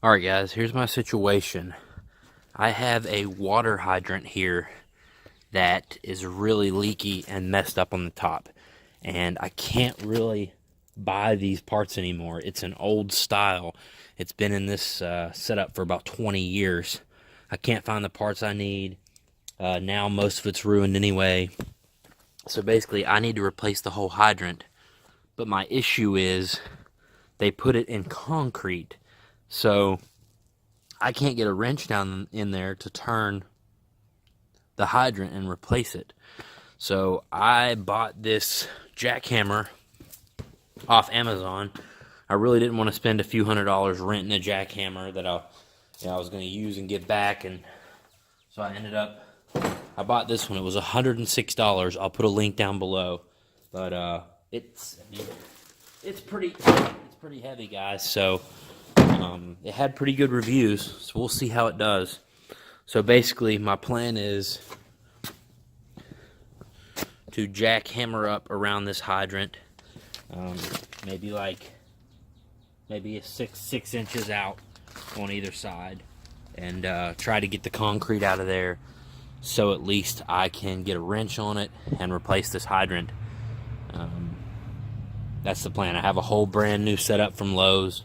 Alright guys, here's my situation. I have a water hydrant here that is really leaky and messed up on the top. And I can't really buy these parts anymore. It's an old style. It's been in this setup for about 20 years. I can't find the parts I need. Now most of it's ruined anyway. So basically I need to replace the whole hydrant. But my issue is they put it in concrete. So I can't get a wrench down in there to turn the hydrant and replace it. So I bought this jackhammer off Amazon. I really didn't want to spend a few $100s renting a jackhammer that I was going to use and get back, and so I bought this one. It was $106. I'll put a link down below, but it's pretty heavy, guys. So it had pretty good reviews, so we'll see how it does. So basically, my plan is to jackhammer up around this hydrant, maybe six inches out on either side, and try to get the concrete out of there, so at least I can get a wrench on it and replace this hydrant. That's the plan. I have a whole brand new setup from Lowe's,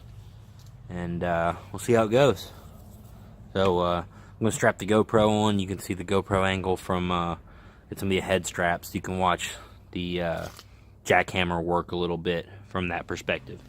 and we'll see how it goes. So I'm going to strap the GoPro on. You can see the GoPro angle from it's going to be a head strap, so you can watch the jackhammer work a little bit from that perspective.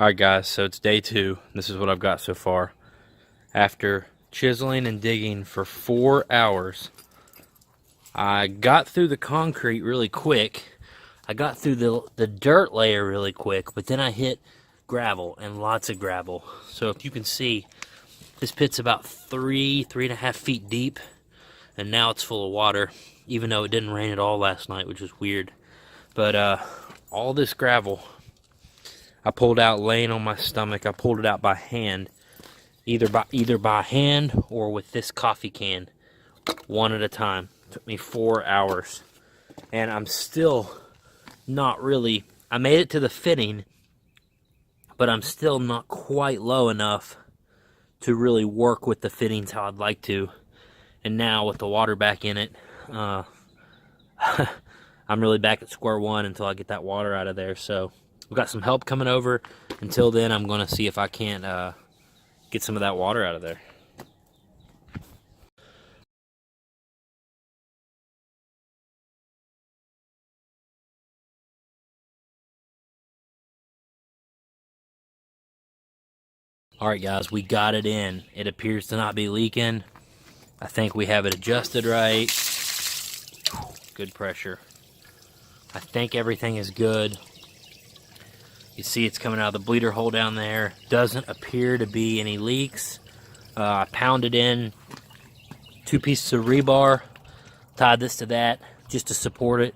Alright guys, so it's day 2. This is what I've got so far. After chiseling and digging for 4 hours, I got through the concrete really quick. I got through the dirt layer really quick, but then I hit gravel, and lots of gravel. So if you can see, this pit's about 3.5 feet deep, and now it's full of water, even though it didn't rain at all last night, which is weird. But all this gravel I pulled out laying on my stomach. I pulled it out by hand, either by hand or with this coffee can, one at a time. It took me 4 hours, and I'm still not really, I made it to the fitting, but I'm still not quite low enough to really work with the fittings how I'd like to. And now with the water back in it, I'm really back at square one until I get that water out of there. So we've got some help coming over. Until then, I'm going to see if I can't get some of that water out of there. Alright guys, we got it in. It appears to not be leaking. I think we have it adjusted right. Good pressure. I think everything is good. You see it's coming out of the bleeder hole down there. Doesn't appear to be any leaks. I pounded in 2 pieces of rebar, tied this to that just to support it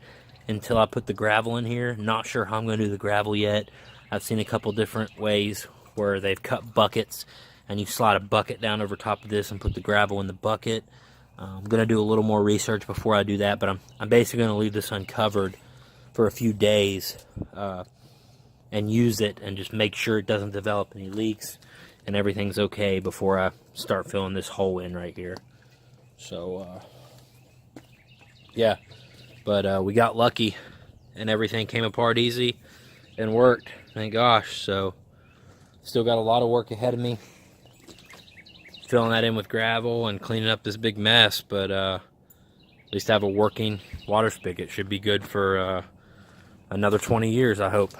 until I put the gravel in here. Not sure how I'm going to do the gravel yet. I've seen a couple different ways where they've cut buckets and you slide a bucket down over top of this and put the gravel in the bucket. I'm going to do a little more research before I do that, but I'm basically going to leave this uncovered for a few days and use it and just make sure it doesn't develop any leaks and everything's okay before I start filling this hole in right here. So yeah, but we got lucky and everything came apart easy and worked, thank gosh. So still got a lot of work ahead of me, filling that in with gravel and cleaning up this big mess, but at least I have a working water spigot. Should be good for another 20 years, I hope.